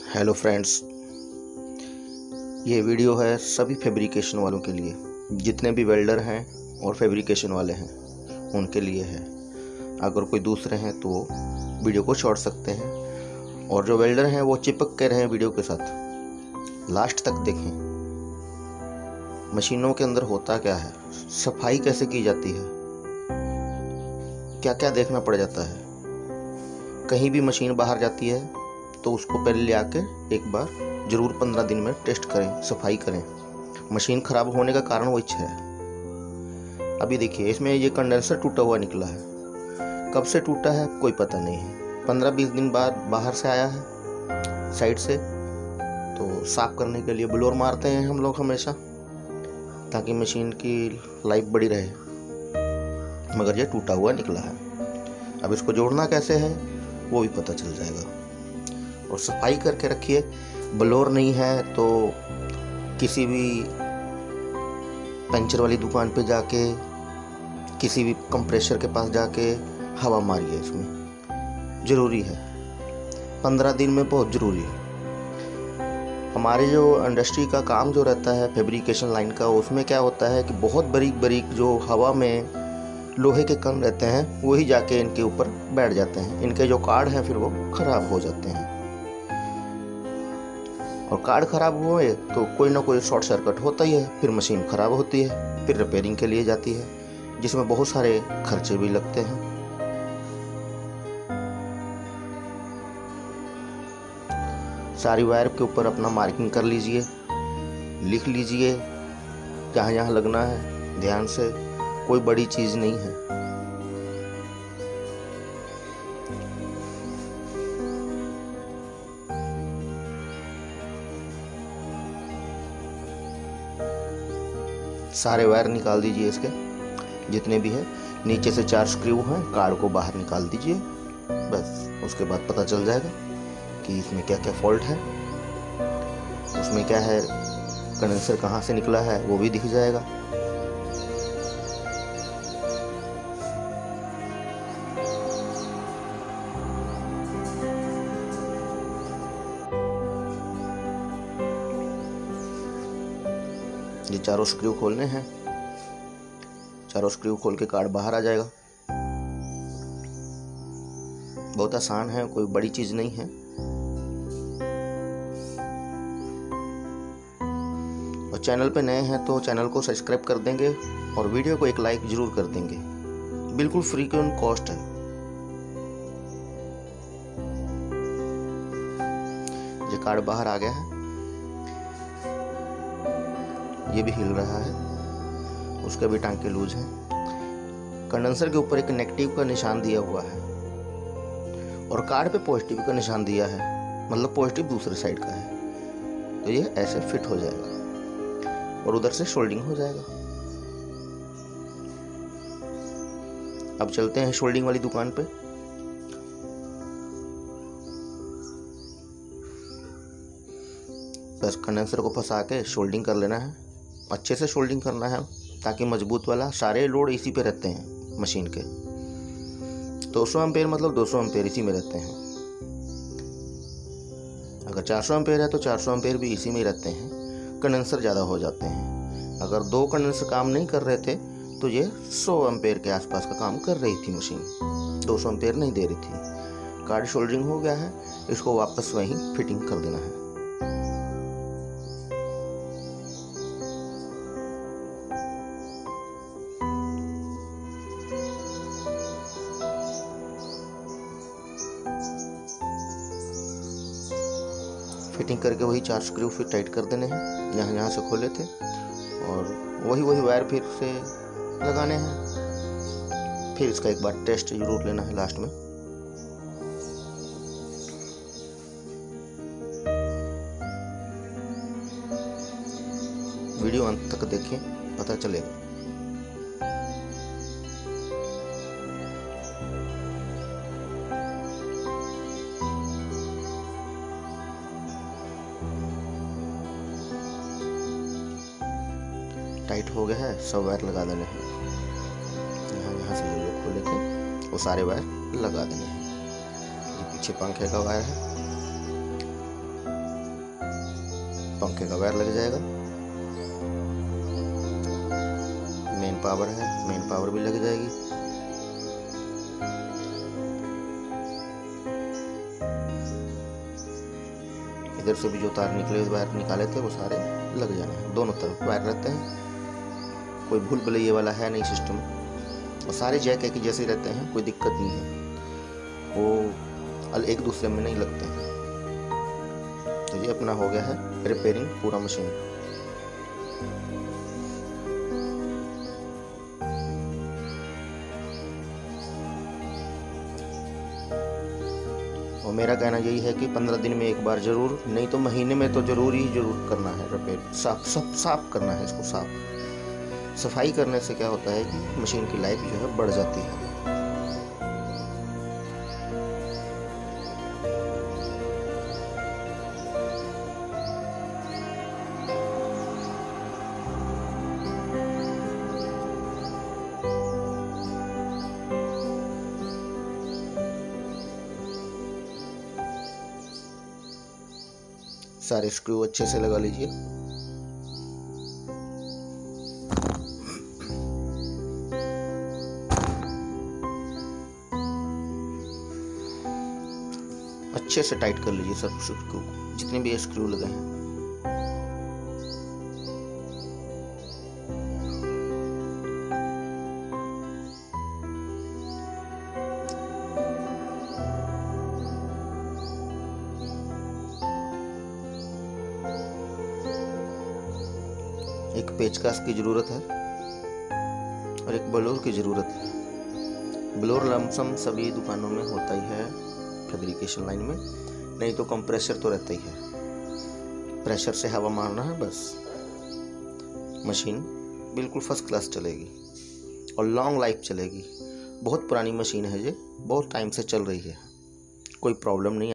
Hello friends, ये video है सभी फैब्रिकेशन वालों के लिए। जितने भी वेल्डर हैं और फैब्रिकेशन वाले हैं उनके लिए है। अगर कोई दूसरे हैं तो वीडियो को छोड़ सकते हैं, और जो वेल्डर हैं वो चिपक के रहें वीडियो के साथ, लास्ट तक देखें। मशीनों के अंदर होता क्या है, सफाई कैसे की जाती है, क्या क्या देखना पड़ जाता है। कहीं भी मशीन बाहर जाती है तो उसको पहले ले आके एक बार ज़रूर 15 दिन में टेस्ट करें, सफाई करें। मशीन ख़राब होने का कारण वही है। अभी देखिए, इसमें ये कंडेंसर टूटा हुआ निकला है। कब से टूटा है कोई पता नहीं है। 15-20 दिन बाद बाहर से आया है साइड से। तो साफ़ करने के लिए ब्लोअर मारते हैं हम लोग हमेशा, ताकि मशीन की लाइफ बड़ी रहे। मगर ये टूटा हुआ निकला है। अब इसको जोड़ना कैसे है वो भी पता चल जाएगा। और सफाई करके रखिए। ब्लोअर नहीं है तो किसी भी पंचर वाली दुकान पे जाके, किसी भी कंप्रेसर के पास जाके हवा मारिए। इसमें ज़रूरी है, 15 दिन में बहुत ज़रूरी है। हमारे जो इंडस्ट्री का काम जो रहता है फैब्रिकेशन लाइन का, उसमें क्या होता है कि बहुत बारीक बारीक जो हवा में लोहे के कण रहते हैं वही जाके इनके ऊपर बैठ जाते हैं। इनके जो कार्ड हैं फिर वो ख़राब हो जाते हैं। और कार्ड ख़राब हुए तो कोई ना कोई शॉर्ट सर्किट होता ही है, फिर मशीन ख़राब होती है, फिर रिपेयरिंग के लिए जाती है, जिसमें बहुत सारे खर्चे भी लगते हैं। सारी वायर के ऊपर अपना मार्किंग कर लीजिए, लिख लीजिए जहाँ जहाँ लगना है ध्यान से। कोई बड़ी चीज़ नहीं है। सारे वायर निकाल दीजिए इसके, जितने भी है। नीचे से 4 स्क्रू हैं, कार्ड को बाहर निकाल दीजिए। बस उसके बाद पता चल जाएगा कि इसमें क्या क्या फॉल्ट है, उसमें क्या है, कंडेंसर कहाँ से निकला है वो भी दिख जाएगा। ये 4 स्क्रू खोलने हैं। 4 स्क्रू खोल के कार्ड बाहर आ जाएगा। बहुत आसान है, कोई बड़ी चीज नहीं है। और चैनल पे नए हैं तो चैनल को सब्सक्राइब कर देंगे और वीडियो को एक लाइक जरूर कर देंगे। बिल्कुल फ्री कॉस्ट है। ये कार्ड बाहर आ गया है, ये भी हिल रहा है, उसके भी टांके लूज हैं। कंडेंसर के ऊपर एक नेगेटिव का निशान दिया हुआ है और कार्ड पे पॉजिटिव का निशान दिया है, मतलब पॉजिटिव दूसरे साइड का है। तो ये ऐसे फिट हो जाएगा और उधर से शोल्डिंग हो जाएगा। अब चलते हैं शोल्डिंग वाली दुकान पे। बस कंडेंसर को फंसा के शोल्डिंग कर लेना है। अच्छे से शोल्डिंग करना है ताकि मजबूत वाला, सारे लोड इसी पे रहते हैं मशीन के। 200 एम्पेयर मतलब 200 एम्पेयर इसी में रहते हैं। अगर 400 एम्पेयर है तो 400 एम्पेयर भी इसी में ही रहते हैं। कंडेंसर ज़्यादा हो जाते हैं। अगर 2 कंडेंसर काम नहीं कर रहे थे तो ये 100 एम्पेयर के आसपास का काम कर रही थी मशीन, 200 एम्पेयर नहीं दे रही थी। कार्ड शोल्डरिंग हो गया है, इसको वापस वहीं फिटिंग कर देना है। फिटिंग करके वही 4 स्क्रू फिर टाइट कर देने हैं यहाँ यहाँ से खोले थे, और वही वायर फिर से लगाने हैं। फिर इसका एक बार टेस्ट जरूर लेना है लास्ट में। वीडियो अंत तक देखें, पता चलेगा। टाइट हो गया है, सब वायर लगा देने हैं। यहाँ से जो खोले थे वो सारे वायर लगा देने हैं। ये पीछे पंखे का वायर है, पंखे का वायर लग जाएगा। मेन पावर है, मेन पावर भी लग जाएगी। इधर से भी जो तार निकले वायर निकाले थे वो सारे लग जाने हैं। दोनों तरफ वायर रहते हैं, कोई भूल भुलैया वाला है नहीं सिस्टम, और सारे जैक एक जैसे रहते हैं, कोई दिक्कत नहीं है, वो एक दूसरे में नहीं लगते हैं। तो ये अपना हो गया है रिपेयरिंग पूरा मशीन। और मेरा कहना यही है कि 15 दिन में एक बार जरूर, नहीं तो महीने में तो जरूर करना है रिपेयर। साफ करना है इसको। सफाई करने से क्या होता है कि मशीन की लाइफ जो है बढ़ जाती है। सारे स्क्रू अच्छे से लगा लीजिए। अच्छे से टाइट कर लीजिए सब स्क्रू, जितने भी स्क्रू लगे हैं। एक पेचकस की जरूरत है और एक ब्लोर की जरूरत है। ब्लोर लमसम सभी दुकानों में होता ही है फैब्रिकेशन लाइन में, नहीं तो कंप्रेसर तो रहता ही है। प्रेशर से हवा मारना है बस, मशीन बिल्कुल फर्स्ट क्लास चलेगी और लॉन्ग लाइफ चलेगी। बहुत पुरानी मशीन है ये, बहुत टाइम से चल रही है, कोई प्रॉब्लम नहीं है।